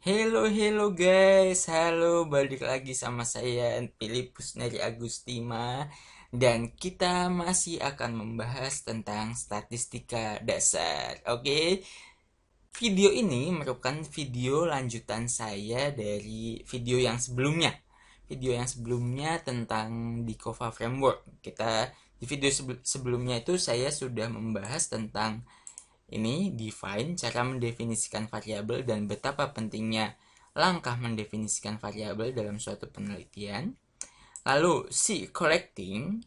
Hello guys, halo balik lagi sama saya Filipus Neri Agustima dan kita masih akan membahas tentang statistika dasar. Oke, video ini merupakan video lanjutan saya dari video yang sebelumnya. Video yang sebelumnya tentang Dikova Framework. Di video sebelumnya itu saya sudah membahas tentang ini define, cara mendefinisikan variabel dan betapa pentingnya langkah mendefinisikan variabel dalam suatu penelitian. Lalu C, collecting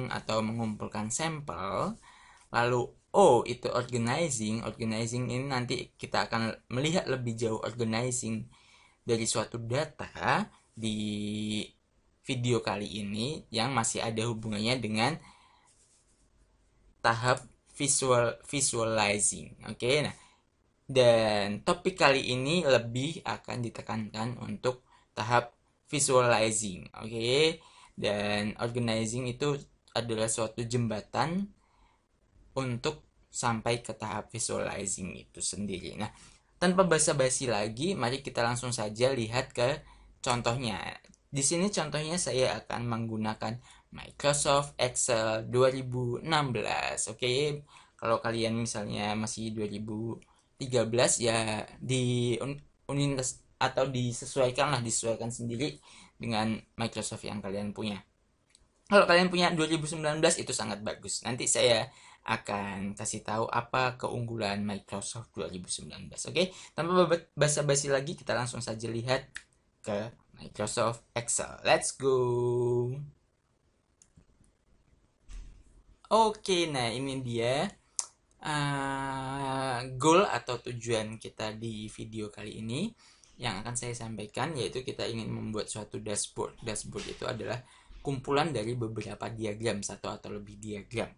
atau mengumpulkan sampel. Lalu O itu organizing ini nanti kita akan melihat lebih jauh organizing dari suatu data di video kali ini yang masih ada hubungannya dengan tahap visualizing. Oke, nah dan topik kali ini lebih akan ditekankan untuk tahap visualizing. Oke, dan organizing itu adalah suatu jembatan untuk sampai ke tahap visualizing itu sendiri. Nah, tanpa basa-basi lagi, mari kita langsung saja lihat ke contohnya. Di sini contohnya saya akan menggunakan Microsoft Excel 2016. Oke, kalau kalian misalnya masih 2013 ya di Unintas atau disesuaikan sendiri dengan Microsoft yang kalian punya. Kalau kalian punya 2019 itu sangat bagus. Nanti saya akan kasih tahu apa keunggulan Microsoft 2019. Oke, tanpa basa-basi lagi kita langsung saja lihat ke Microsoft Excel. Let's go. Oke, nah ini dia goal atau tujuan kita di video kali ini yang akan saya sampaikan, yaitu kita ingin membuat suatu dashboard. Dashboard itu adalah kumpulan dari beberapa diagram, satu atau lebih diagram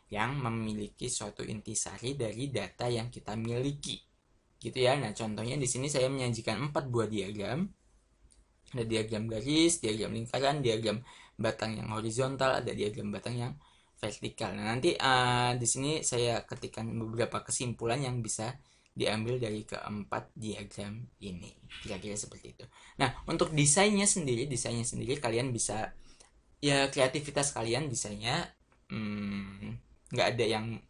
yang memiliki suatu intisari dari data yang kita miliki, gitu ya. Nah, contohnya di sini saya menyajikan 4 buah diagram. Ada diagram garis, diagram lingkaran, diagram batang yang horizontal, ada diagram batang yang vertikal. Nah, nanti di sini saya ketikkan beberapa kesimpulan yang bisa diambil dari keempat diagram ini, kira-kira seperti itu. Nah, untuk desainnya sendiri kalian bisa, ya kreativitas kalian desainnya, nggak ada yang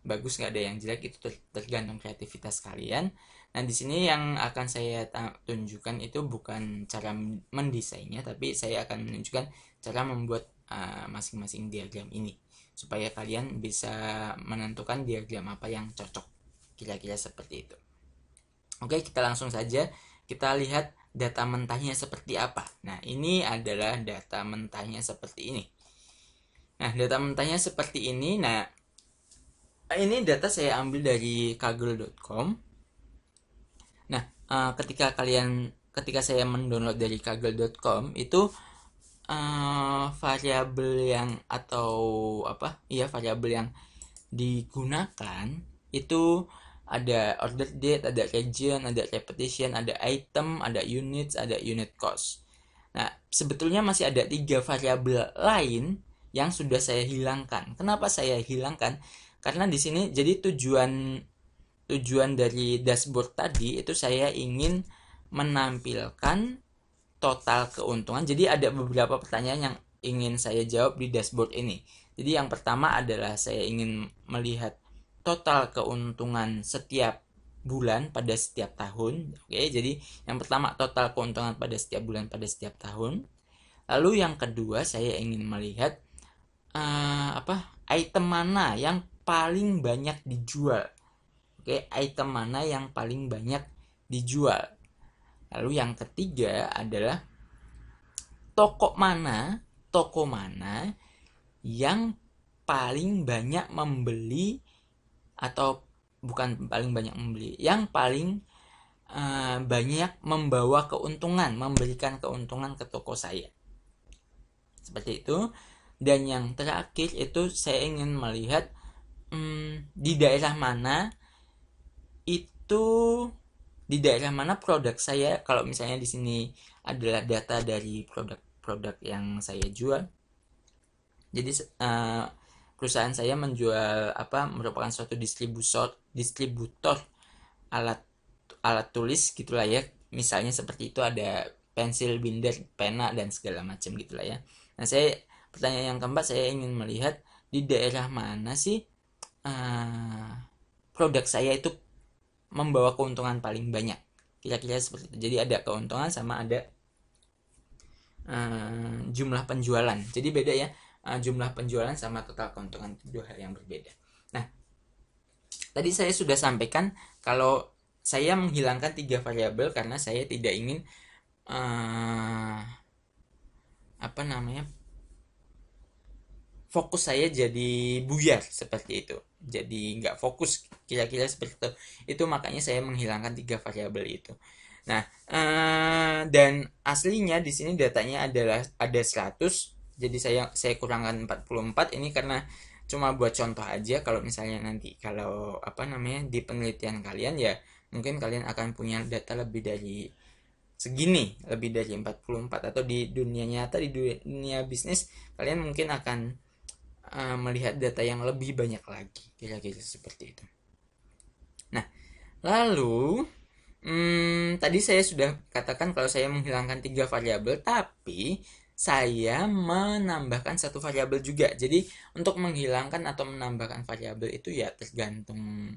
bagus, nggak ada yang jelek, itu tergantung kreativitas kalian. Nah, di sini yang akan saya tunjukkan itu bukan cara mendesainnya, tapi saya akan menunjukkan cara membuat masing-masing diagram ini supaya kalian bisa menentukan diagram apa yang cocok, kira-kira seperti itu. Oke, kita langsung saja kita lihat data mentahnya seperti apa. Nah, ini adalah data mentahnya seperti ini. Nah, data mentahnya seperti ini. Nah, ini data saya ambil dari kaggle.com. Nah, ketika saya mendownload dari kaggle.com itu variabel yang atau variabel yang digunakan itu ada order date, ada region, ada repetition, ada item, ada units, ada unit cost. Nah, sebetulnya masih ada 3 variabel lain yang sudah saya hilangkan. Kenapa saya hilangkan? Karena di sini jadi tujuan dari dashboard tadi itu saya ingin menampilkan total keuntungan. Jadi ada beberapa pertanyaan yang ingin saya jawab di dashboard ini. Jadi yang pertama adalah saya ingin melihat total keuntungan setiap bulan pada setiap tahun. Oke, jadi yang pertama total keuntungan pada setiap bulan pada setiap tahun. Lalu yang kedua saya ingin melihat item mana yang paling banyak dijual. Oke, item mana yang paling banyak dijual. Lalu yang ketiga adalah toko mana yang paling banyak membeli, atau bukan paling banyak membeli, yang paling banyak membawa keuntungan, memberikan keuntungan ke toko saya. Seperti itu. Dan yang terakhir itu saya ingin melihat di daerah mana produk saya, kalau misalnya di sini adalah data dari produk yang saya jual. Jadi perusahaan saya menjual merupakan suatu distributor alat alat tulis gitulah ya. Misalnya seperti itu, ada pensil, binder, pena dan segala macam gitulah ya. Nah, pertanyaan yang keempat, saya ingin melihat di daerah mana sih produk saya itu membawa keuntungan paling banyak. Kira-kira seperti itu. Jadi ada keuntungan sama ada jumlah penjualan. Jadi beda ya, jumlah penjualan sama total keuntungan itu dua hal yang berbeda. Nah, tadi saya sudah sampaikan kalau saya menghilangkan 3 variabel karena saya tidak ingin fokus saya jadi buyar seperti itu, jadi nggak fokus, kira-kira seperti itu. Itu makanya saya menghilangkan 3 variabel itu. Nah, dan aslinya di sini datanya ada 100, jadi saya kurangkan 44 ini karena cuma buat contoh aja. Kalau misalnya nanti kalau di penelitian kalian ya mungkin kalian akan punya data lebih dari segini, lebih dari 44, atau di dunia nyata, di dunia bisnis kalian mungkin akan melihat data yang lebih banyak lagi, kira-kira seperti itu. Nah, lalu tadi saya sudah katakan kalau saya menghilangkan 3 variabel, tapi saya menambahkan 1 variabel juga. Jadi untuk menghilangkan atau menambahkan variabel itu ya tergantung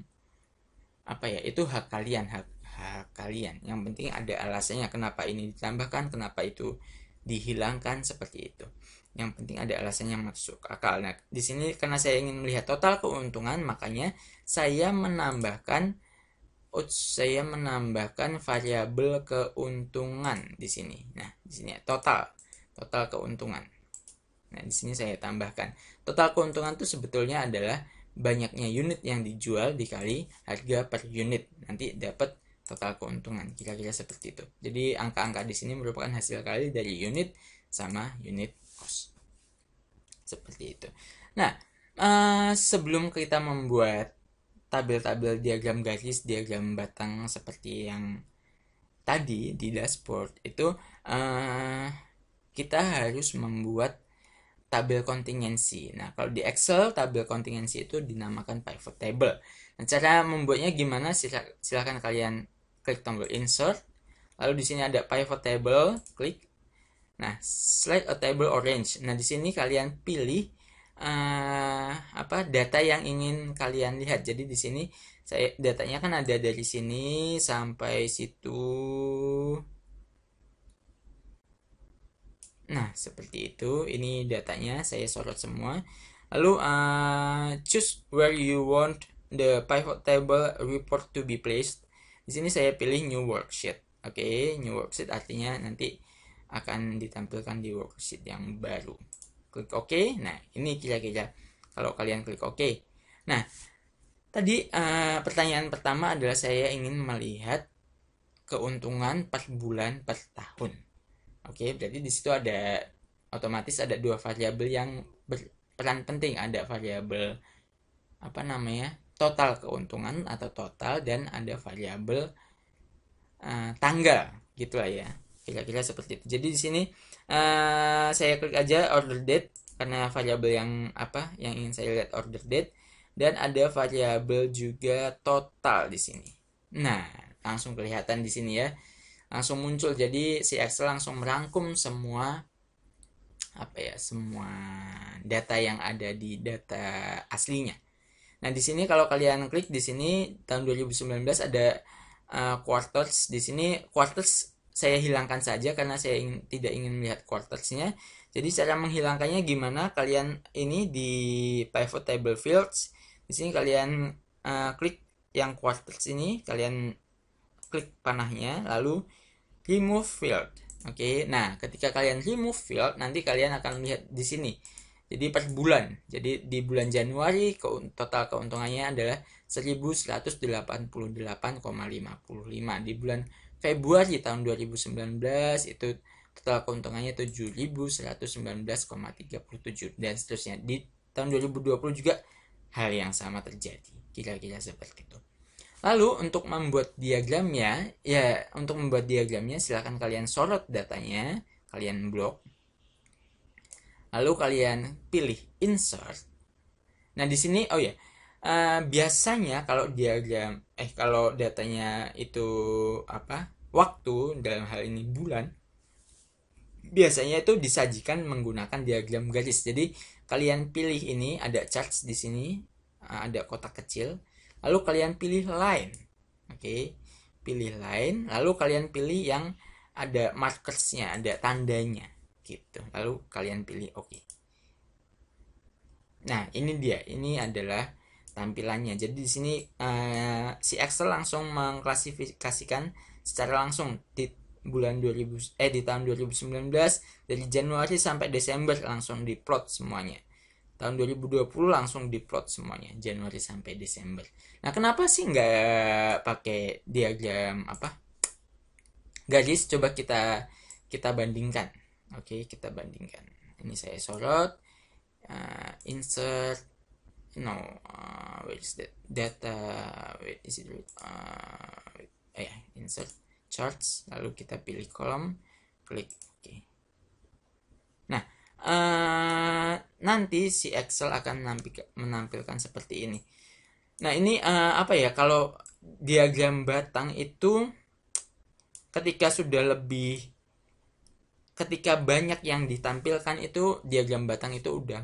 itu hak kalian, hak kalian. Yang penting ada alasannya kenapa ini ditambahkan, kenapa itu dihilangkan, seperti itu. Yang penting ada alasannya masuk akal. Nah, di sini karena saya ingin melihat total keuntungan, makanya saya menambahkan variabel keuntungan di sini. Nah, di sini total keuntungan. Nah, di sini saya tambahkan total keuntungan itu sebetulnya adalah banyaknya unit yang dijual dikali harga per unit, nanti dapat total keuntungan, kira-kira seperti itu. Jadi angka-angka di sini merupakan hasil kali dari unit sama unit cost, seperti itu. Nah, sebelum kita membuat tabel-tabel diagram garis, diagram batang seperti yang tadi di dashboard itu, kita harus membuat tabel kontingensi. Nah, kalau di Excel tabel kontingensi itu dinamakan pivot table. Nah, cara membuatnya gimana? Silahkan kalian klik tombol insert, lalu di sini ada pivot table, klik. Nah, select a table orange. Nah, di sini kalian pilih data yang ingin kalian lihat. Jadi di sini datanya kan ada dari sini sampai situ. Nah, seperti itu. Ini datanya saya sorot semua. Lalu choose where you want the pivot table report to be placed. Di sini saya pilih new worksheet. Oke, new worksheet artinya nanti akan ditampilkan di worksheet yang baru. Klik OK. Nah, ini kira-kira kalau kalian klik OK. Nah, tadi pertanyaan pertama adalah saya ingin melihat keuntungan per bulan per tahun. Oke, berarti di situ ada otomatis ada 2 variabel yang berperan penting. Ada variabel total keuntungan atau total, dan ada variabel tanggal gitulah ya, kira-kira seperti itu. Jadi di sini saya klik aja order date karena variabel yang ingin saya lihat order date, dan ada variabel juga total di sini. Nah, langsung kelihatan di sini ya, langsung muncul. Jadi si Excel langsung merangkum semua semua data yang ada di data aslinya. Nah, di sini kalau kalian klik di sini tahun 2019 ada quarters. Di sini quarters saya hilangkan saja karena saya tidak ingin melihat quartersnya. Jadi cara menghilangkannya gimana? Kalian ini di pivot table fields, di sini kalian klik yang quarters ini, kalian klik panahnya lalu remove field. Oke. Nah, ketika kalian remove field, nanti kalian akan melihat di sini. Jadi per bulan. Jadi di bulan Januari total keuntungannya adalah 1188,55. Di bulan Februari tahun 2019 itu total keuntungannya 7.119,37 dan seterusnya. Di tahun 2020 juga hal yang sama terjadi. Kira-kira seperti itu. Lalu untuk membuat diagramnya, silakan kalian sorot datanya, kalian blok. Lalu kalian pilih insert. Nah, di sini Biasanya kalau diagram kalau datanya itu waktu, dalam hal ini bulan, biasanya itu disajikan menggunakan diagram garis. Jadi kalian pilih ini, ada charts di sini, ada kotak kecil, lalu kalian pilih line. Oke, pilih line, lalu kalian pilih yang ada markersnya, ada tandanya gitu. Lalu kalian pilih oke. Nah, ini dia. Ini adalah tampilannya. Jadi di sini si Excel langsung mengklasifikasikan secara langsung di bulan 2000 di tahun 2019 dari Januari sampai Desember langsung diplot semuanya. Tahun 2020 langsung diplot semuanya, Januari sampai Desember. Nah, kenapa sih nggak pakai diagram garis? Coba kita bandingkan. Oke, kita bandingkan. Ini saya sorot, insert, no, where is that data, wait, is it insert charts, lalu kita pilih kolom, klik oke. Nah, nanti si Excel akan menampilkan seperti ini. Nah, ini kalau diagram batang itu ketika banyak yang ditampilkan itu, diagram batang itu udah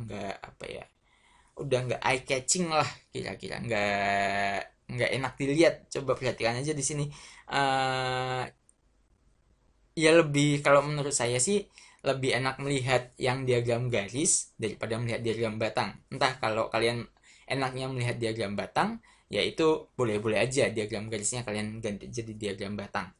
nggak eye catching lah, kira-kira nggak enak dilihat. Coba perhatikan aja di sini. Ya lebih, kalau menurut saya sih lebih enak melihat yang diagram garis daripada melihat diagram batang. Entah kalau kalian enaknya melihat diagram batang, ya itu boleh-boleh aja, diagram garisnya kalian ganti jadi diagram batang.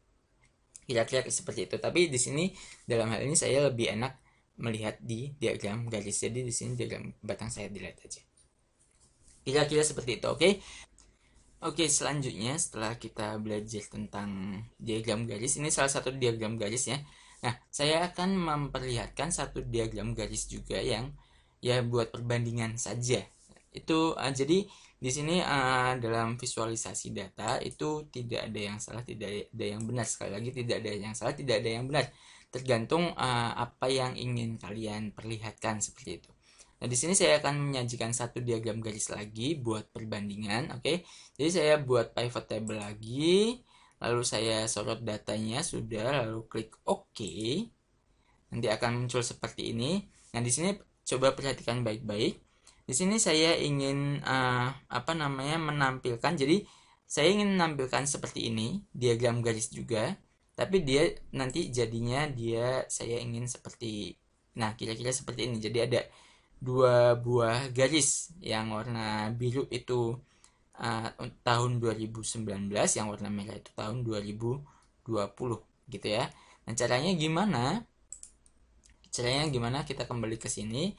Kira-kira seperti itu. Tapi di sini dalam hal ini saya lebih enak melihat di diagram garis. Jadi di sini diagram batang saya dilihat aja. Kira-kira seperti itu, oke? Oke, selanjutnya setelah kita belajar tentang diagram garis, ini salah satu diagram garis ya. Nah, saya akan memperlihatkan satu diagram garis juga yang ya buat perbandingan saja. Itu jadi di sini dalam visualisasi data itu tidak ada yang salah, tidak ada yang benar. Sekali lagi, tidak ada yang salah, tidak ada yang benar. Tergantung apa yang ingin kalian perlihatkan, seperti itu. Nah, di sini saya akan menyajikan satu diagram garis lagi buat perbandingan, oke. Jadi saya buat pivot table lagi, lalu saya sorot datanya sudah, lalu klik OK. Nanti akan muncul seperti ini. Nah, di sini coba perhatikan baik-baik. Di sini saya ingin menampilkan. Jadi saya ingin menampilkan seperti ini, diagram garis juga. Tapi dia nanti jadinya saya ingin seperti, nah kira-kira seperti ini. Jadi ada dua buah garis, yang warna biru itu tahun 2019, yang warna merah itu tahun 2020 gitu ya. Nah, caranya gimana? Kita kembali ke sini.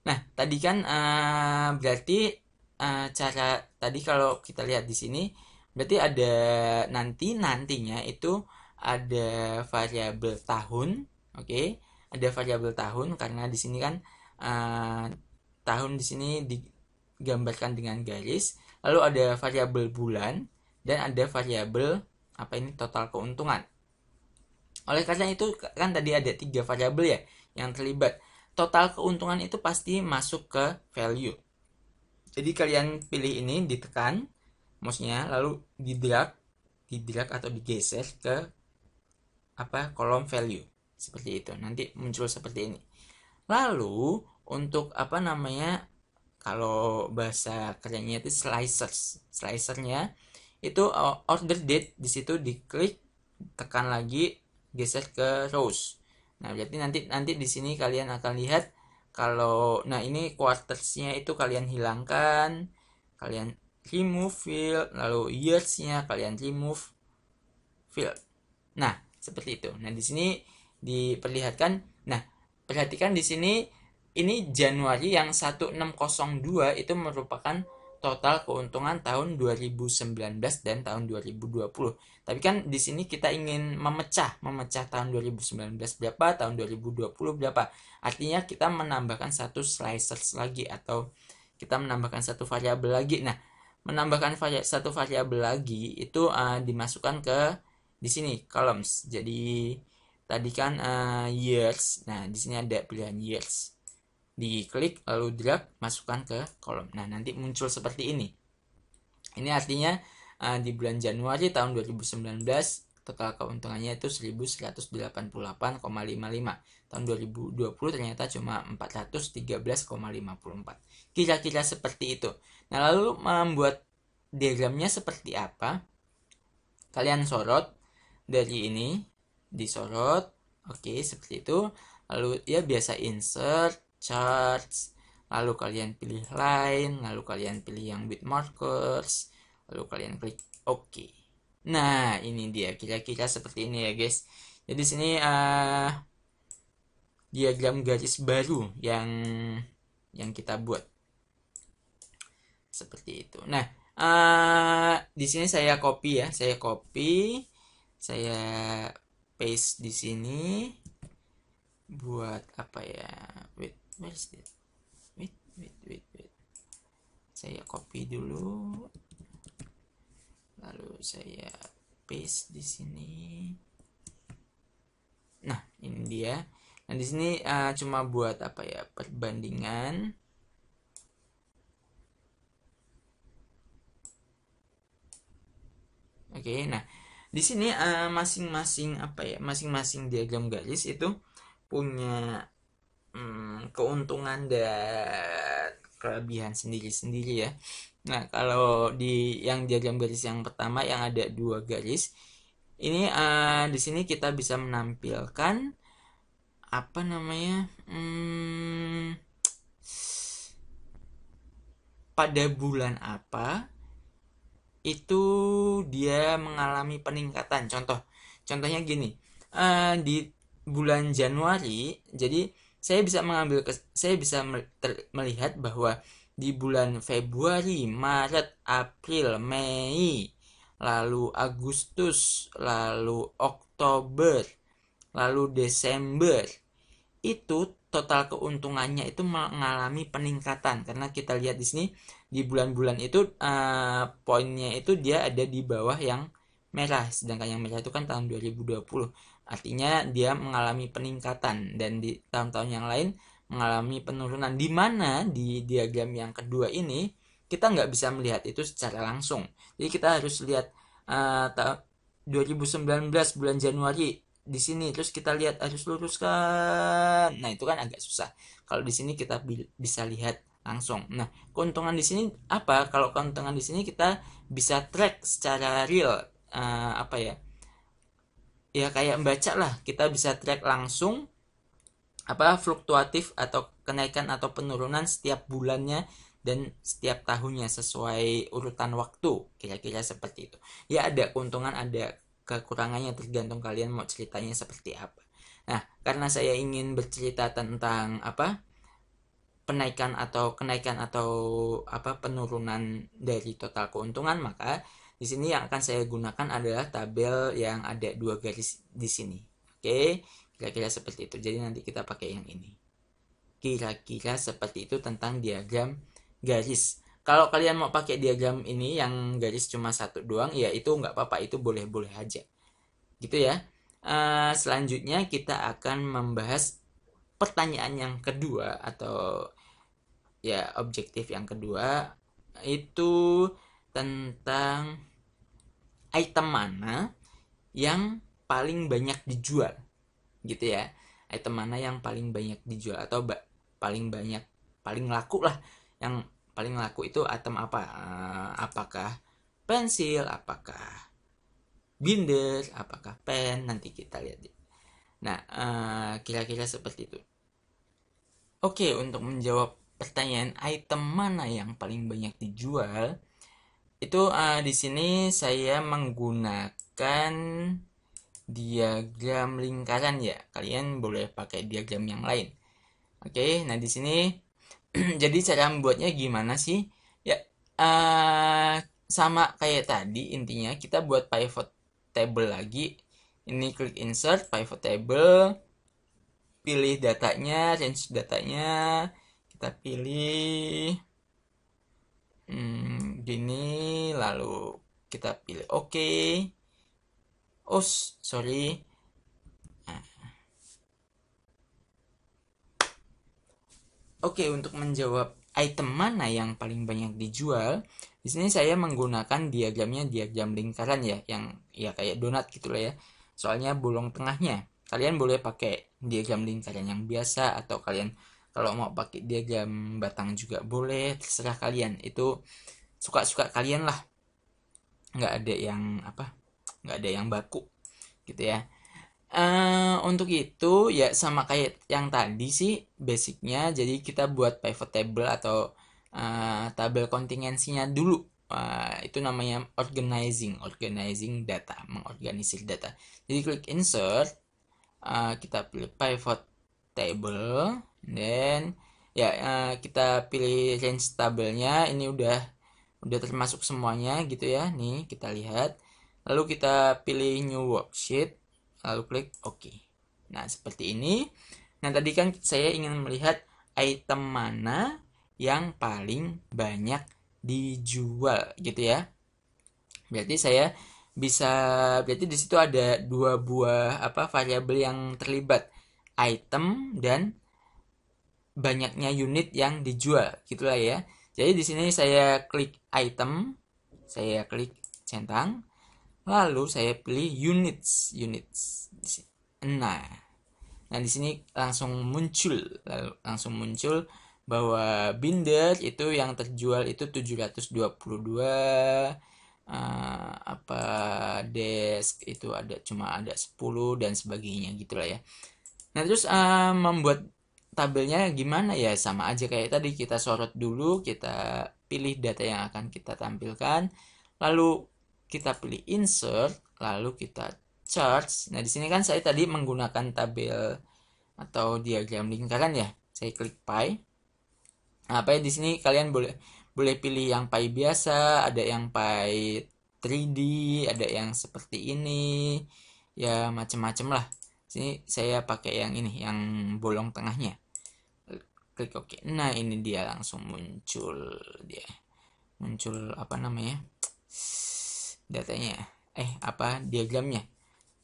Nah, tadi kan berarti cara tadi kalau kita lihat di sini berarti ada nantinya itu ada variabel tahun, oke? Ada variabel tahun karena di sini kan tahun di sini digambarkan dengan garis, lalu ada variabel bulan dan ada variabel total keuntungan. Oleh karena itu kan tadi ada 3 variabel ya yang terlibat. Total keuntungan itu pasti masuk ke value. Jadi kalian pilih ini, ditekan mouse-nya, lalu di drag atau digeser ke kolom value. Seperti itu. Nanti muncul seperti ini. Lalu untuk kalau bahasa kerennya itu slicernya itu order date, di situ diklik, tekan lagi, geser ke rows. Nah, berarti nanti di sini kalian akan lihat kalau ini quartersnya itu kalian hilangkan, kalian remove field, lalu yearsnya kalian remove field. Nah, seperti itu. Nah, di sini diperlihatkan. Nah, perhatikan di sini ini Januari yang 1602 itu merupakan total keuntungan tahun 2019 dan tahun 2020. Tapi kan di sini kita ingin memecah tahun 2019 berapa, tahun 2020 berapa. Artinya kita menambahkan satu slicers lagi, atau kita menambahkan satu variabel lagi. Nah, menambahkan satu variabel lagi itu dimasukkan ke di sini columns. Jadi tadi kan years. Nah, di sini ada pilihan years. Diklik lalu drag, masukkan ke kolom. Nah, nanti muncul seperti ini. Ini artinya di bulan Januari tahun 2019 total keuntungannya itu 1188,55. Tahun 2020 ternyata cuma 413,54. Kira-kira seperti itu. Nah, lalu membuat diagramnya seperti apa? Kalian sorot dari ini, disorot. Oke, seperti itu. Lalu ya biasa insert, charts, lalu kalian pilih line, lalu kalian pilih yang with markers, lalu kalian klik oke. Nah, ini dia kira-kira seperti ini ya guys. Jadi sini diagram garis baru yang kita buat seperti itu. Nah, di sini saya copy ya, saya paste di sini buat apa ya? Wait, where's it? Wait. Saya copy dulu. Lalu saya paste di sini. Nah, ini dia. Nah, di sini cuma buat apa ya? Perbandingan. Oke, nah di sini masing-masing apa ya? Masing-masing diagram garis itu punya keuntungan dan kelebihan sendiri-sendiri ya. Nah, kalau di yang diagram garis yang pertama yang ada 2 garis, ini di sini kita bisa menampilkan apa namanya? Pada bulan apa itu dia mengalami peningkatan. Contohnya gini, di bulan Januari, jadi saya bisa melihat bahwa di bulan Februari, Maret, April, Mei, lalu Agustus, lalu Oktober, lalu Desember, itu total keuntungannya itu mengalami peningkatan karena kita lihat di sini di bulan-bulan itu poinnya itu dia ada di bawah yang merah, sedangkan yang merah itu kan tahun 2020, artinya dia mengalami peningkatan, dan di tahun-tahun yang lain mengalami penurunan, di mana di diagram yang kedua ini kita nggak bisa melihat itu secara langsung. Jadi kita harus lihat 2019 bulan Januari di sini, terus kita lihat harus luruskan. Nah, itu kan agak susah. Kalau di sini kita bisa lihat langsung. Nah, keuntungan di sini apa? Kalau keuntungan di sini kita bisa track secara real, apa ya? Ya kayak membaca lah, kita bisa track langsung apa fluktuatif atau kenaikan atau penurunan setiap bulannya dan setiap tahunnya sesuai urutan waktu, kira-kira seperti itu. Ya ada keuntungan, ada kekurangannya, tergantung kalian mau ceritanya seperti apa. Nah, karena saya ingin bercerita tentang apa kenaikan atau apa penurunan dari total keuntungan, maka di sini yang akan saya gunakan adalah tabel yang ada 2 garis di sini. Oke, kira-kira seperti itu. Jadi nanti kita pakai yang ini. Kira-kira seperti itu tentang diagram garis. Kalau kalian mau pakai diagram ini yang garis cuma 1 doang, ya itu nggak apa-apa, itu boleh-boleh aja. Gitu ya. Selanjutnya kita akan membahas pertanyaan yang kedua, atau ya objektif yang kedua, itu tentang item mana yang paling banyak dijual, gitu ya. Item mana yang paling banyak dijual atau paling laku lah. Yang paling laku itu item apa? Apakah pensil, apakah binder, apakah pen? Nanti kita lihat. Nah, kira-kira seperti itu. Oke, untuk menjawab pertanyaan item mana yang paling banyak dijual, itu di sini saya menggunakan diagram lingkaran ya. Kalian boleh pakai diagram yang lain. Oke, nah di sini jadi cara membuatnya gimana sih? Ya, sama kayak tadi, intinya kita buat pivot table lagi. Ini klik insert pivot table, pilih datanya, range datanya, kita pilih gini, lalu kita pilih oke. Oh, sorry. Oke, untuk menjawab item mana yang paling banyak dijual, di sini saya menggunakan diagramnya diagram lingkaran ya, yang ya kayak donat gitulah ya. Soalnya bolong tengahnya. Kalian boleh pakai diagram lingkaran yang biasa, atau kalian kalau mau pakai diagram batang juga boleh, terserah kalian. Itu suka-suka kalian lah. Nggak ada yang nggak ada yang baku gitu ya. Untuk itu ya sama kayak yang tadi sih basicnya. Jadi kita buat pivot table atau tabel kontingensinya dulu. Itu namanya organizing data, mengorganisir data. Jadi klik insert, kita pilih pivot table, dan ya kita pilih range tabelnya. Ini udah termasuk semuanya gitu ya. Nih kita lihat, lalu kita pilih new worksheet, lalu klik OK. Nah, seperti ini. Nah, tadi kan saya ingin melihat item mana yang paling banyak dijual gitu ya. Berarti saya berarti di situ ada dua buah variabel yang terlibat, item dan banyaknya unit yang dijual gitulah ya. Jadi di sini saya klik item, saya klik centang, lalu saya pilih units. Nah di sini langsung muncul bahwa binder itu yang terjual itu 722, desk itu cuma ada 10 dan sebagainya gitulah ya. Nah, terus membuat tabelnya gimana ya? Sama aja kayak tadi, kita sorot dulu, kita pilih data yang akan kita tampilkan, lalu kita pilih insert, lalu kita charts. Nah, di sini kan saya tadi menggunakan tabel atau diagram lingkaran ya. Saya klik pie. Nah, pie di sini kalian boleh pilih yang pie biasa, ada yang pie 3D, ada yang seperti ini. Ya, macam-macam lah. Sini saya pakai yang ini, yang bolong tengahnya. Klik OK. Nah, ini dia langsung muncul datanya, diagramnya.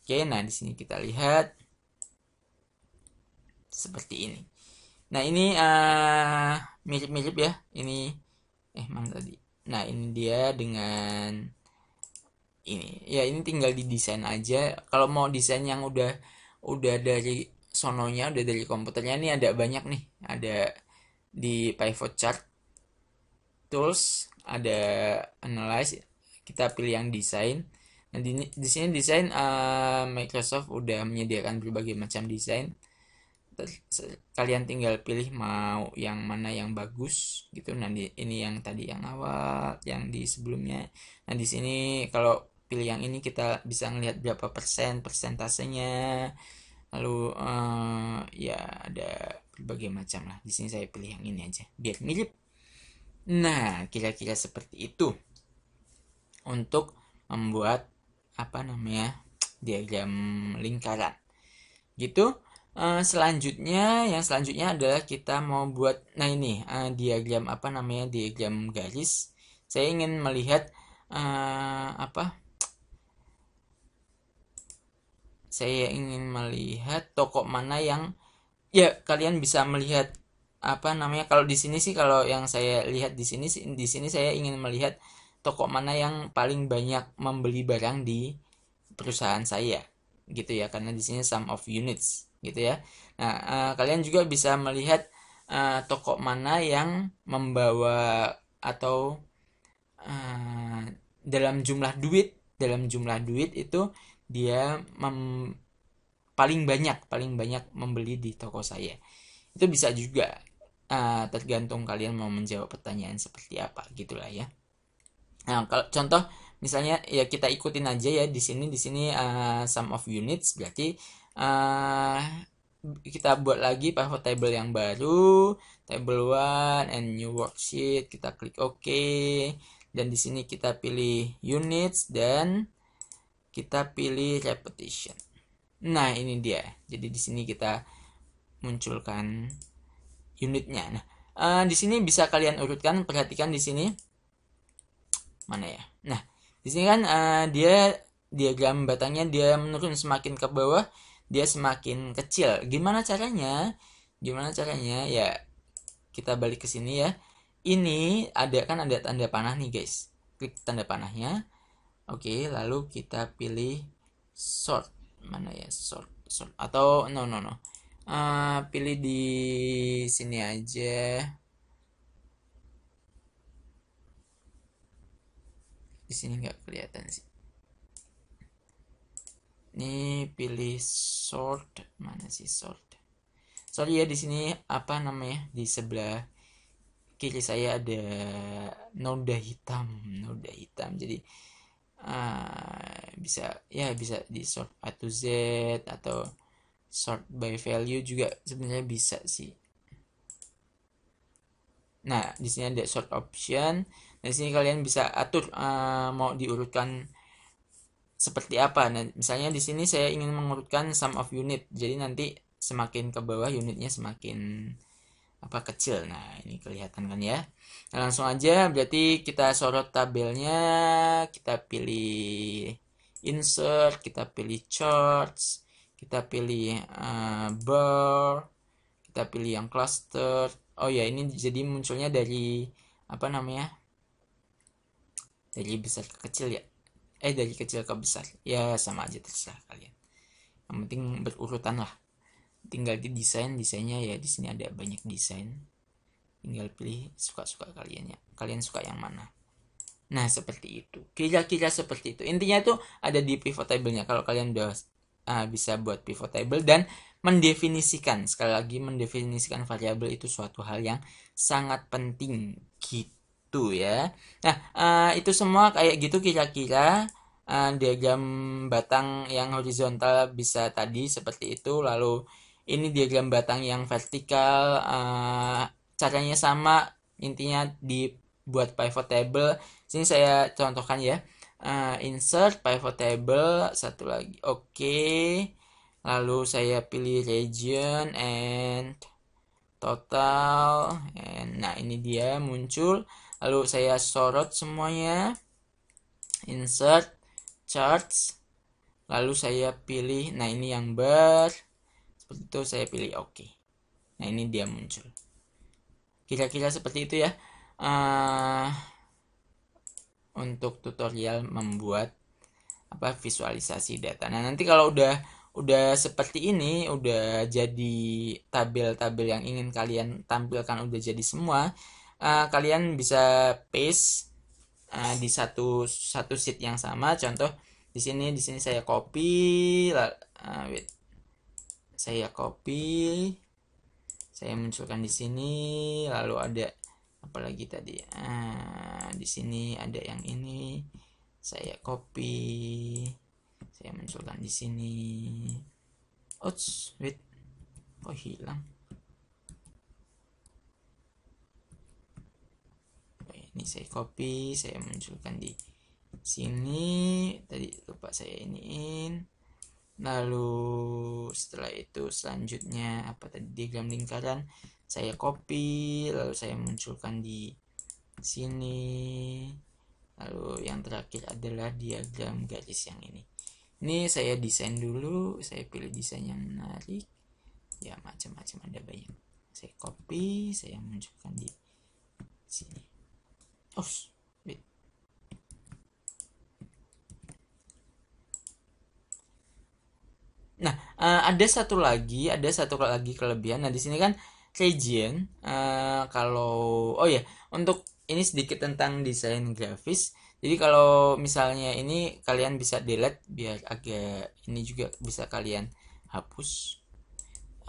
Oke, nah di sini kita lihat seperti ini. Nah, ini mirip-mirip ya. Ini mana tadi? Nah, ini dia dengan ini. Ya, ini tinggal didesain aja. Kalau mau desain yang udah dari sononya, udah dari komputernya, ini ada banyak nih. Ada di pivot chart tools, ada analyze, kita pilih yang desain. Nah, di sini desain Microsoft udah menyediakan berbagai macam desain. Kalian tinggal pilih mau yang mana yang bagus gitu. Nah, ini yang tadi yang awal, yang di sebelumnya. Nah, di sini kalau pilih yang ini kita bisa ngelihat berapa persentasenya. Lalu ya ada berbagai macam lah. Di sini saya pilih yang ini aja biar mirip. Nah, kira-kira seperti itu untuk membuat diagram lingkaran gitu. Yang selanjutnya adalah kita mau buat ini diagram diagram garis. Saya ingin melihat saya ingin melihat toko mana yang ya kalian bisa melihat kalau di sini sih, kalau yang saya lihat di sini saya ingin melihat toko mana yang paling banyak membeli barang di perusahaan saya gitu ya, karena di sini sum of units gitu ya. Nah, kalian juga bisa melihat toko mana yang membawa atau dalam jumlah duit itu dia paling banyak membeli di toko saya. Itu bisa juga, tergantung kalian mau menjawab pertanyaan seperti apa gitulah ya. Nah, kalau contoh misalnya ya kita ikutin aja ya, di sini sum of units, berarti kita buat lagi pivot table yang baru, table 1 and new worksheet, kita klik OK, dan di sini kita pilih units dan kita pilih repetition. Nah, ini dia. Jadi di sini kita munculkan unitnya. Nah, di sini bisa kalian urutkan, perhatikan di sini. Mana ya? Nah, di sini kan dia diagram batangnya dia menurun semakin ke bawah, dia semakin kecil. Gimana caranya? Ya, kita balik ke sini ya. ini ada tanda panah nih guys. Klik tanda panahnya. Oke, lalu kita pilih sort. Mana ya sort atau no. Pilih di sini aja. Di sini nggak kelihatan sih. Ini pilih sort. Mana sih sort? Sorry ya, di sini apa namanya? Di sebelah kiri saya ada noda hitam. Jadi bisa di sort A to Z atau sort by value juga sebenarnya bisa sih. Nah, di sini ada sort option. Di sini kalian bisa atur mau diurutkan seperti apa. Nah, misalnya di sini saya ingin mengurutkan sum of unit. Jadi nanti semakin ke bawah unitnya semakin kecil. Nah, ini kelihatan kan ya. Nah, langsung aja berarti kita sorot tabelnya, kita pilih insert, kita pilih charts, kita pilih bar, kita pilih yang cluster. Oh ya, ini jadi munculnya dari dari besar ke kecil ya. Dari kecil ke besar. Ya sama aja, terserah kalian. Yang penting berurutan lah. Tinggal di desainnya ya, di sini ada banyak desain. Tinggal pilih suka-suka kalian ya. Kalian suka yang mana? Nah, seperti itu. Kira-kira seperti itu. Intinya tuh ada di pivot table-nya. Kalau kalian udah bisa buat pivot table dan mendefinisikan, sekali lagi mendefinisikan variabel itu suatu hal yang sangat penting gitu ya. Nah, itu semua kayak gitu kira-kira. Diagram batang yang horizontal bisa tadi seperti itu. Lalu ini diagram batang yang vertikal, caranya sama, intinya dibuat pivot table. Sini saya contohkan ya. Insert pivot table, satu lagi, oke. Lalu saya pilih region and total, nah ini dia muncul. Lalu saya sorot semuanya, insert charts, lalu saya pilih, nah ini yang bar, seperti itu, saya pilih oke. Nah ini dia muncul. Kira-kira seperti itu ya. Untuk tutorial membuat visualisasi data. Nah, nanti kalau udah seperti ini, udah jadi tabel-tabel yang ingin kalian tampilkan, udah jadi semua, kalian bisa paste di satu sheet yang sama. Contoh di sini saya copy, saya munculkan di sini, lalu ada apalagi tadi, di sini ada yang ini, saya copy, saya munculkan di sini. Wait, kok hilang? Ini saya copy, saya munculkan di sini. Tadi lupa saya iniin. Lalu setelah itu selanjutnya diagram lingkaran, saya copy, lalu saya munculkan di sini. Lalu yang terakhir adalah diagram garis yang ini. Ini saya desain dulu, saya pilih desain yang menarik. Ya macam-macam, ada banyak. Saya copy, saya munculkan di sini. Wait. Nah, ada satu lagi kelebihan. Nah, di sini kan region, kalau untuk ini sedikit tentang desain grafis. Jadi kalau misalnya ini kalian bisa delete biar agak ini, juga bisa kalian hapus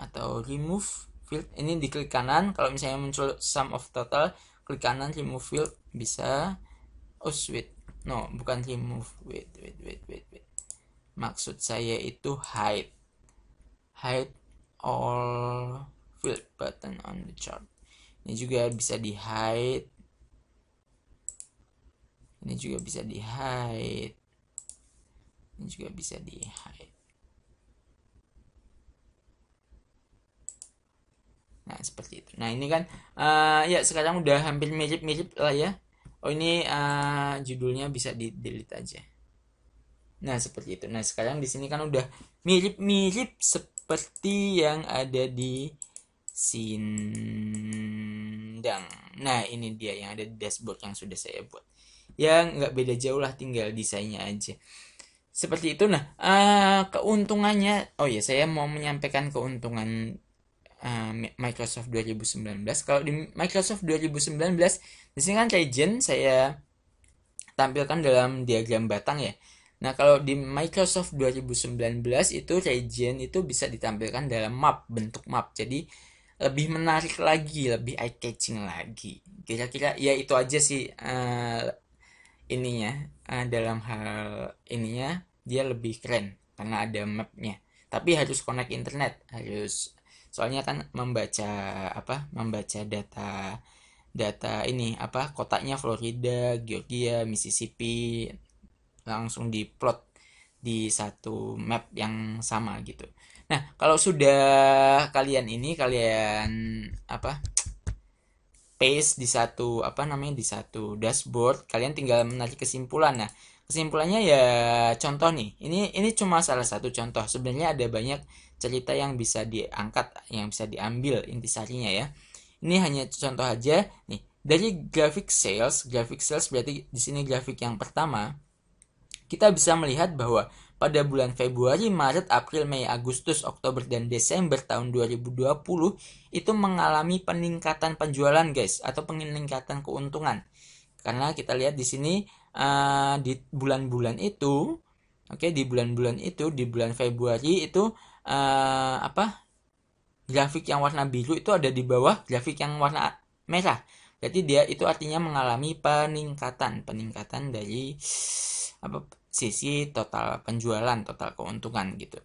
atau remove field. Ini diklik kanan, kalau misalnya muncul sum of total, klik kanan remove field bisa. Bukan remove, wait. Maksud saya itu hide all field button on the chart. Ini juga bisa di hide. Ini juga bisa di hide. Nah, seperti itu. Nah, ini kan ya sekarang udah hampir mirip-mirip lah ya. Ini judulnya bisa di delete aja. Nah, seperti itu. Nah, sekarang di sini kan udah mirip-mirip seperti yang ada di Sindang. Nah, ini dia yang ada di dashboard yang sudah saya buat. Ya, nggak beda jauh lah, tinggal desainnya aja. Seperti itu. Nah, keuntungannya, oh ya, saya mau menyampaikan keuntungan Microsoft 2019. Kalau di Microsoft 2019, di sini kan Regent saya tampilkan dalam diagram batang ya. Nah, kalau di Microsoft 2019 itu Regent itu bisa ditampilkan dalam map, bentuk map. Jadi lebih menarik lagi, lebih eye catching lagi. Kira-kira ya itu aja sih ininya, dalam hal ininya dia lebih keren karena ada mapnya. Tapi harus connect internet, harus, soalnya kan membaca data data ini apa kotaknya Florida, Georgia, Mississippi langsung diplot di satu map yang sama gitu. Nah, kalau sudah kalian apa paste di satu di satu dashboard, kalian tinggal menarik kesimpulan. Nah, kesimpulannya ya contoh nih. Ini cuma salah satu contoh. Sebenarnya ada banyak cerita yang bisa diangkat, yang bisa diambil intisarinya ya. Ini hanya contoh aja nih. Dari grafik sales berarti di sini grafik yang pertama, kita bisa melihat bahwa pada bulan Februari, Maret, April, Mei, Agustus, Oktober, dan Desember tahun 2020 itu mengalami peningkatan penjualan guys, atau peningkatan keuntungan. Karena kita lihat di sini di bulan-bulan itu, di bulan Februari itu grafik yang warna biru itu ada di bawah grafik yang warna merah. Berarti dia itu artinya mengalami peningkatan dari sisi total penjualan, total keuntungan gitu.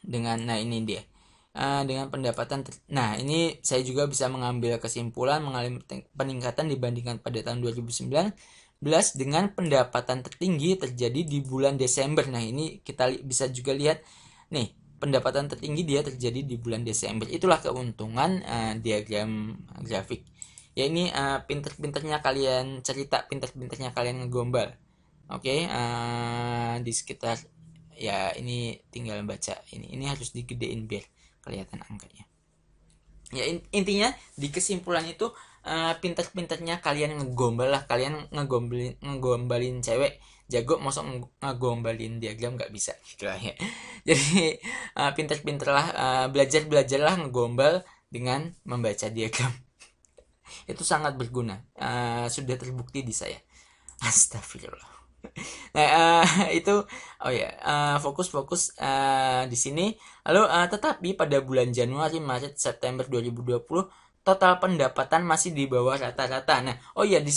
Nah ini dia. Dengan pendapatan nah ini saya juga bisa mengambil kesimpulan mengalami peningkatan dibandingkan pada tahun 2019 dengan pendapatan tertinggi terjadi di bulan Desember. Nah, ini kita bisa juga lihat nih, pendapatan tertinggi dia terjadi di bulan Desember. Itulah keuntungan diagram grafik. Ya ini pinter-pinternya kalian cerita, pinter-pinternya kalian ngegombal. Oke, di sekitar ya ini tinggal baca ini harus digedein biar kelihatan angkanya. Ya intinya di kesimpulan itu pinter-pinternya kalian ngegombal lah, kalian ngegombalin cewek jago, mosok ngegombalin diagram nggak bisa gitu lah ya. Jadi pinter-pinter lah, belajarlah ngegombal dengan membaca diagram. Itu sangat berguna, sudah terbukti di saya. Astagfirullah. Nah, itu fokus di sini. Lalu tetapi pada bulan Januari, Maret, September 2020 total pendapatan masih di bawah rata-rata. Nah, di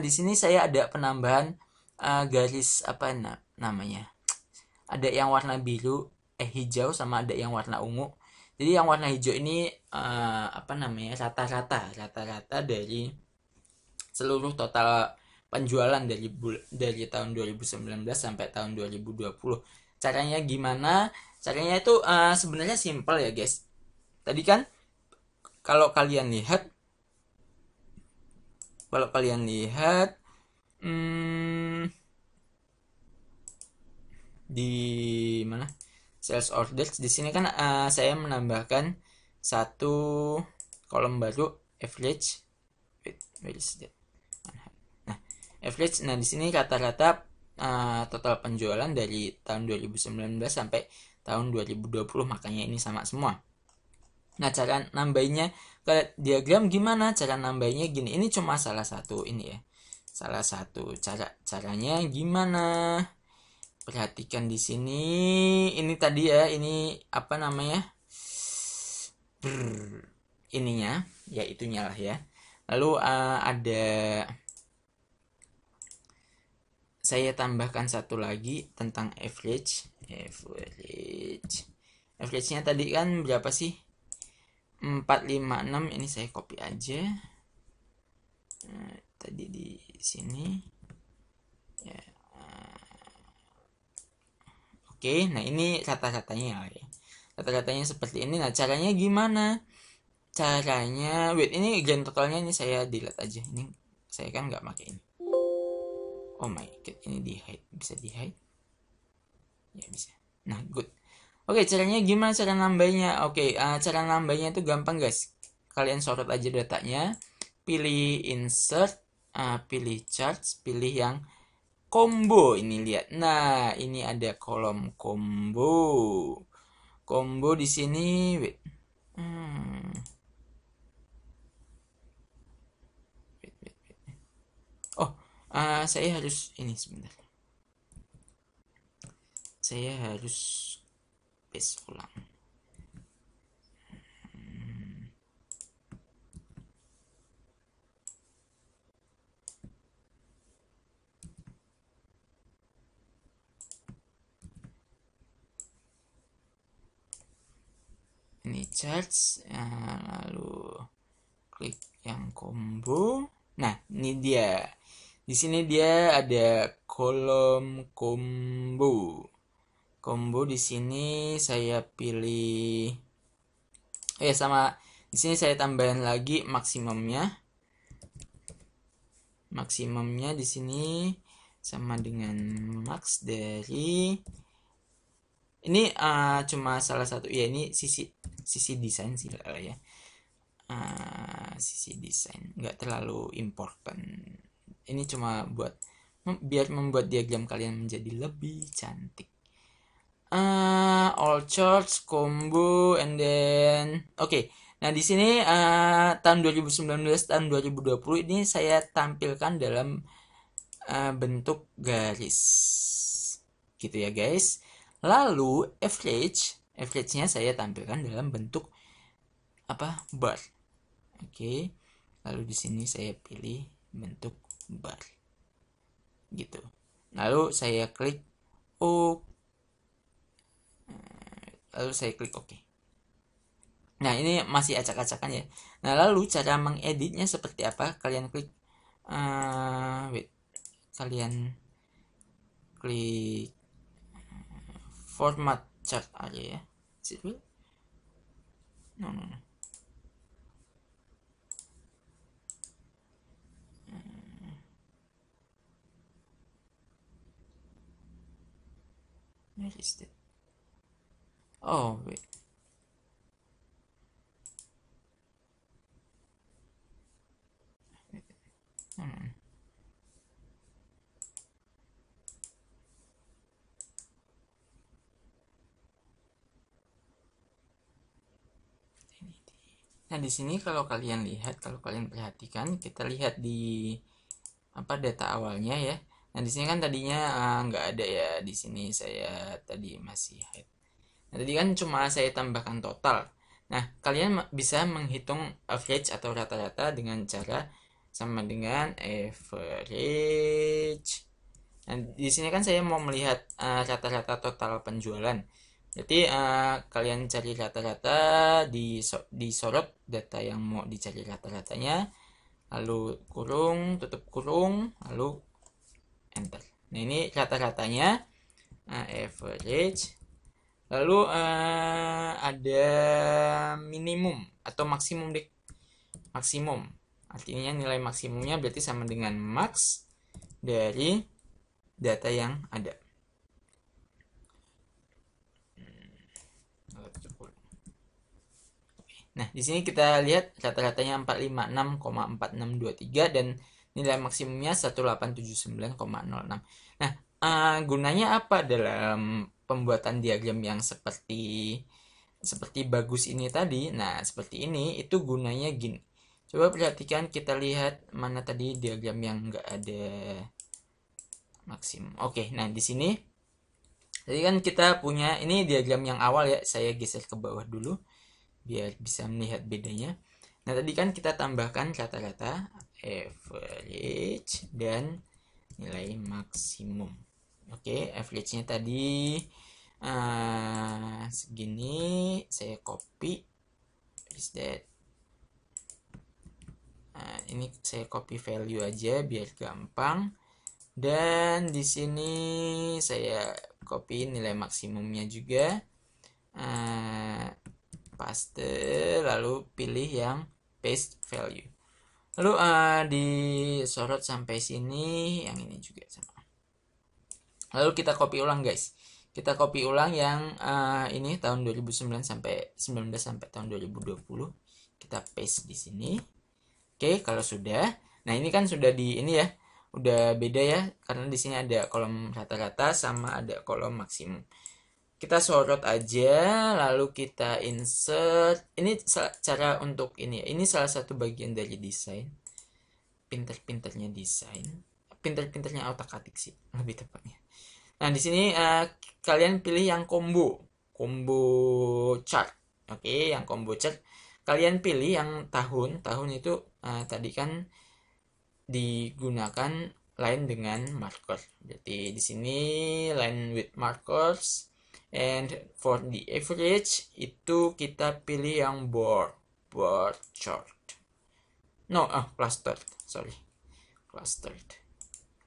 sini saya ada penambahan garis namanya. Ada yang warna biru, hijau, sama ada yang warna ungu. Jadi yang warna hijau ini rata-rata dari seluruh total penjualan dari tahun 2019 sampai tahun 2020. Caranya gimana? Caranya itu sebenarnya simpel ya guys. Tadi kan kalau kalian lihat di mana sales orders, di sini kan saya menambahkan satu kolom baru, average. Where is that? Average. Nah, di sini rata-rata total penjualan dari tahun 2019 sampai tahun 2020, makanya ini sama semua. Nah, cara nambahinnya ke diagram gimana? Cara nambahinnya gini. Ini cuma salah satu ini ya. Salah satu caranya gimana? Perhatikan di sini. Ini tadi ya, ini ininya, ya itunya lah ya. Lalu ada saya tambahkan satu lagi tentang average. Average-nya tadi kan berapa sih? 456. Ini saya copy aja. Tadi di sini. Ya. Oke, nah ini rata-ratanya ya. Rata-ratanya seperti ini. Nah, caranya gimana? Caranya, ini grand totalnya ini saya delete aja. Ini saya kan nggak pakai ini. Oh my god, ini di hide, bisa di hide? Ya bisa. Nah, good. Oke, caranya gimana cara nambahnya? Oke, cara nambahnya itu gampang guys. Kalian sorot aja datanya, pilih insert, pilih charts, pilih yang combo. Ini lihat. Nah, ini ada kolom combo. Combo di sini, wait. Oh, saya harus ini sebentar. Saya harus paste ulang. Ini charts, lalu klik yang combo. Nah, ini dia. Di sini dia ada kolom combo. Combo di sini saya pilih. Sama di sini saya tambahin lagi maksimumnya. Maksimumnya di sini sama dengan max dari ini cuma salah satu ya, ini sisi desain sih ya. Sisi desain nggak terlalu important. Ini cuma buat biar membuat diagram kalian menjadi lebih cantik. All charts combo and then nah di sini tahun 2019 tahun 2020 ini saya tampilkan dalam bentuk garis gitu ya guys. Lalu average-nya saya tampilkan dalam bentuk bar. Lalu di sini saya pilih bentuk bar gitu. Lalu saya klik lalu saya klik OK. Nah, ini masih acak-acakan ya. Nah, lalu cara mengeditnya seperti apa? Kalian klik kalian klik format chart aja ya. Is it real? No. Where is it? Oh, wait. Nah, di sini kalau kalian perhatikan, kita lihat di data awalnya ya. Nah, di sini kan tadinya nggak ada ya. Di sini saya tadi masih hide. Nah, tadi kan cuma saya tambahkan total. Nah, kalian bisa menghitung average atau rata-rata dengan cara sama dengan average. Nah, di sini kan saya mau melihat rata-rata total penjualan. Jadi kalian cari rata-rata, disorot data yang mau dicari rata-ratanya, lalu kurung, tutup kurung, lalu enter. Nah, ini rata-ratanya average. Lalu ada minimum atau maksimum deh. Maksimum artinya nilai maksimumnya berarti sama dengan max dari data yang ada. Nah, di sini kita lihat rata-ratanya 456,4623 dan nilai maksimumnya 1879,06. Nah, gunanya apa dalam pembuatan diagram yang seperti bagus ini tadi? Nah, seperti ini itu gunanya gini. Coba perhatikan, kita lihat mana tadi diagram yang enggak ada maksimum. Nah di sini jadi kan kita punya ini diagram yang awal ya. Saya geser ke bawah dulu biar bisa melihat bedanya. Nah, tadi kan kita tambahkan rata-rata, average, dan nilai maksimum. Average-nya tadi segini. Saya copy. Is that? Ini saya copy value aja biar gampang. Dan di sini saya copy nilai maksimumnya juga. Paste, lalu pilih yang paste value. Lalu disorot sampai sini, yang ini juga sama. Lalu kita copy ulang guys. Kita copy ulang yang ini tahun 2009 sampai 19 sampai tahun 2020. Kita paste di sini. Oke, kalau sudah, nah ini kan sudah di ini ya, udah beda ya, karena di sini ada kolom rata-rata sama ada kolom maksimum. Kita sorot aja, lalu kita insert. Ini cara untuk ini ya. Ini salah satu bagian dari desain. Pinter-pinternya desain. Pinter-pinternya otak-atik sih, lebih tepatnya. Nah, di sini kalian pilih yang combo chart. Oke, yang combo chart. Kalian pilih yang tahun. Tahun itu tadi kan digunakan line dengan marker. Jadi di sini line with markers. And for the average itu kita pilih yang bar chart. No, clustered. Sorry. Clustered.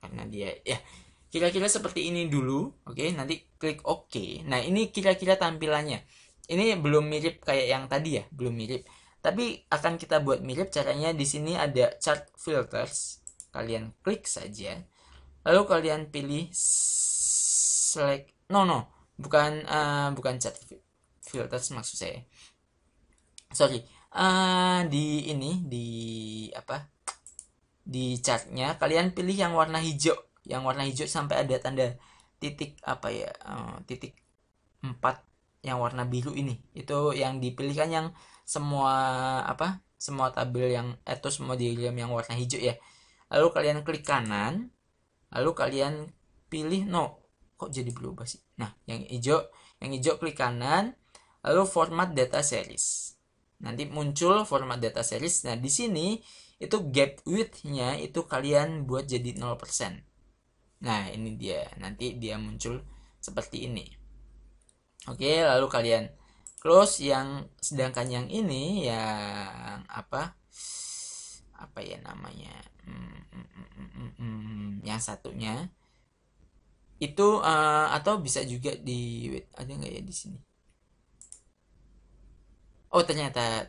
Karena dia ya kira-kira seperti ini dulu. Oke, nanti klik OK. Nah, ini kira-kira tampilannya. Ini belum mirip kayak yang tadi ya, belum mirip. Tapi akan kita buat mirip. Caranya di sini ada chart filters. Kalian klik saja. Lalu kalian pilih select. No, bukan chart filters maksud saya. Sorry. Di ini di apa? Di chartnya kalian pilih yang warna hijau. Yang warna hijau sampai ada tanda titik apa ya, titik 4 yang warna biru ini. Itu yang dipilihkan yang semua semua tabel yang atau semua diagram yang warna hijau ya. Lalu kalian klik kanan, lalu kalian pilih kok jadi berubah sih. Nah, yang hijau klik kanan, lalu format data series. Nanti muncul format data series. Nah, di sini itu gap width-nya itu kalian buat jadi 0%. Nah, ini dia. Nanti dia muncul seperti ini. Oke, lalu kalian close sedangkan yang ini yang apa ya namanya? Yang satunya itu atau bisa juga di wait, ada nggak ya di sini? Oh, ternyata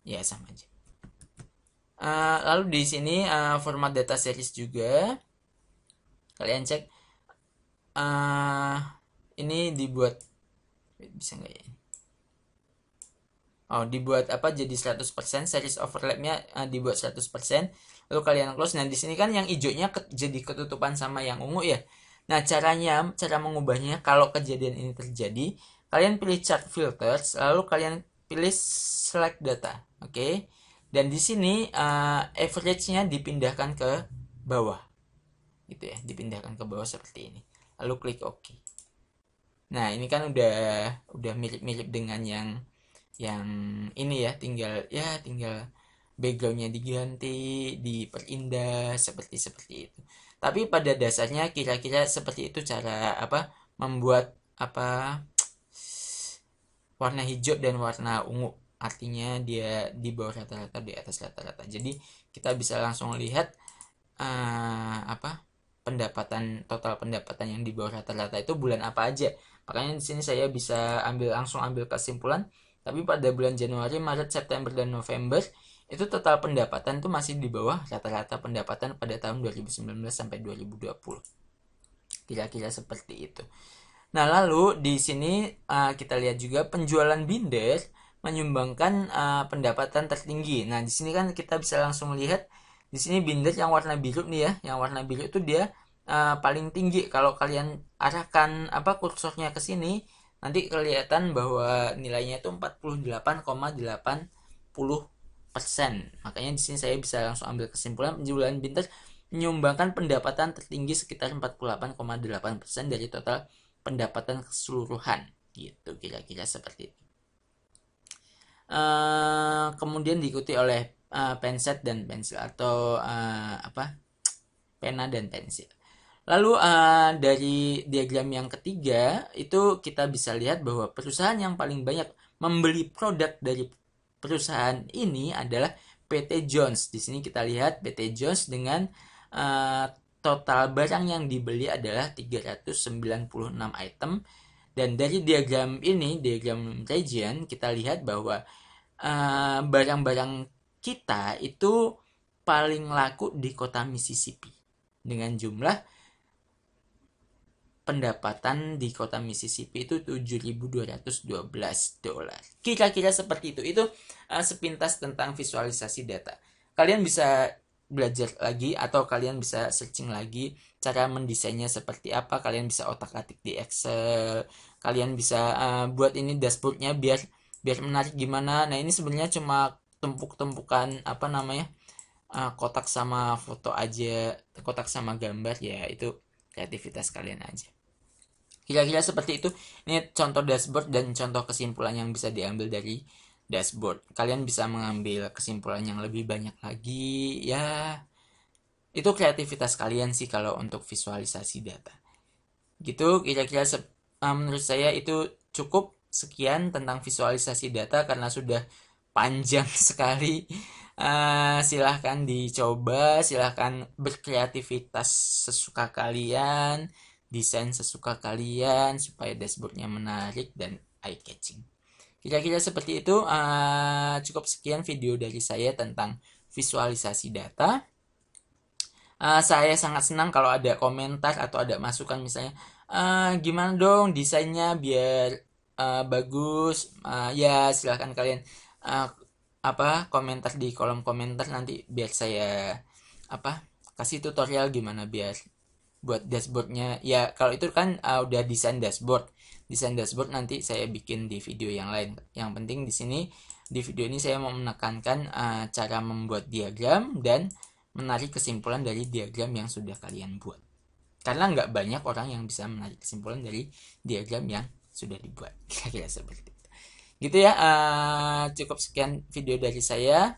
ya sama aja. Lalu di sini format data series juga kalian cek ini dibuat bisa nggak ya? Dibuat jadi 100%, series overlapnya dibuat 100%. Lalu kalian close. Nah, di sini kan yang hijaunya jadi ketutupan sama yang ungu ya. Nah, cara mengubahnya kalau kejadian ini terjadi, kalian pilih chart filters, lalu kalian pilih select data. Oke. Dan di sini average-nya dipindahkan ke bawah. Gitu ya, dipindahkan ke bawah seperti ini. Lalu klik OK. Nah, ini kan udah mirip-mirip dengan yang ini ya, tinggal backgroundnya diganti, diperindah seperti itu. Tapi pada dasarnya kira-kira seperti itu cara membuat warna hijau dan warna ungu. Artinya dia di bawah rata-rata, di atas rata-rata. Jadi kita bisa langsung lihat total pendapatan yang di bawah rata-rata itu bulan apa aja. Makanya di sini saya bisa langsung ambil kesimpulan. Tapi pada bulan Januari, Maret, September, dan November itu total pendapatan itu masih di bawah rata-rata pendapatan pada tahun 2019 sampai 2020. Kira-kira seperti itu. Nah, lalu di sini kita lihat juga penjualan binder menyumbangkan pendapatan tertinggi. Nah, di sini kan kita bisa langsung lihat di sini binder yang warna biru nih ya. Yang warna biru itu dia paling tinggi. Kalau kalian arahkan kursornya ke sini, nanti kelihatan bahwa nilainya itu 48,80%. Makanya di sini saya bisa langsung ambil kesimpulan penjualan binder menyumbangkan pendapatan tertinggi sekitar 48,8% dari total pendapatan keseluruhan. Gitu kira-kira seperti itu. Kemudian diikuti oleh penset dan pensil atau pena dan pensil. Lalu dari diagram yang ketiga itu kita bisa lihat bahwa perusahaan yang paling banyak membeli produk dari perusahaan ini adalah PT Jones. Di sini kita lihat PT Jones dengan total barang yang dibeli adalah 396 item. Dan dari diagram ini, diagram region, kita lihat bahwa barang-barang kita itu paling laku di kota Mississippi dengan jumlah pendapatan di kota Mississippi itu $7.212. Kira-kira seperti itu. Itu sepintas tentang visualisasi data. Kalian bisa belajar lagi atau kalian bisa searching lagi cara mendesainnya seperti apa. Kalian bisa otak-atik di Excel. Kalian bisa buat ini dashboardnya biar menarik gimana. Nah, ini sebenarnya cuma tumpuk-tumpukan kotak sama foto aja, kotak sama gambar, ya itu kreativitas kalian aja. Kira-kira seperti itu. Ini contoh dashboard dan contoh kesimpulan yang bisa diambil dari dashboard. Kalian bisa mengambil kesimpulan yang lebih banyak lagi, ya itu kreativitas kalian sih kalau untuk visualisasi data. Gitu kira-kira menurut saya itu cukup. Sekian tentang visualisasi data karena sudah panjang sekali. Silahkan dicoba, silahkan berkreativitas sesuka kalian, desain sesuka kalian supaya dashboardnya menarik dan eye catching. Kira-kira seperti itu. Cukup sekian video dari saya tentang visualisasi data. Saya sangat senang kalau ada komentar atau ada masukan, misalnya gimana dong desainnya biar bagus. Ya silahkan kalian komentar di kolom komentar, nanti biar saya kasih tutorial gimana biar buat dashboardnya. Ya kalau itu kan udah desain dashboard nanti saya bikin di video yang lain. Yang penting di sini di video ini saya mau menekankan cara membuat diagram dan menarik kesimpulan dari diagram yang sudah kalian buat, karena nggak banyak orang yang bisa menarik kesimpulan dari diagram yang sudah dibuat. Kira-kira seperti itu. Gitu ya. Cukup sekian video dari saya.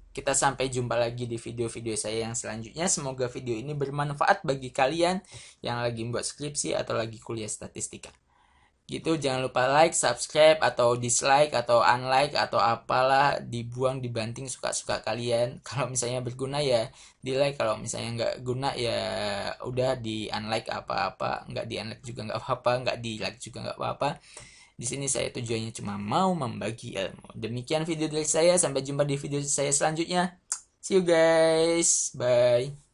Kita sampai jumpa lagi di video-video saya yang selanjutnya. Semoga video ini bermanfaat bagi kalian yang lagi membuat skripsi atau lagi kuliah statistika. Gitu, jangan lupa like, subscribe, atau dislike, atau unlike, atau apalah, dibuang, dibanting suka-suka kalian. Kalau misalnya berguna ya di like, kalau misalnya nggak guna ya udah di unlike apa-apa, nggak di unlike juga nggak apa-apa, nggak di like juga nggak apa-apa. Di sini saya tujuannya cuma mau membagi ilmu. Demikian video dari saya, sampai jumpa di video saya selanjutnya. See you guys, bye.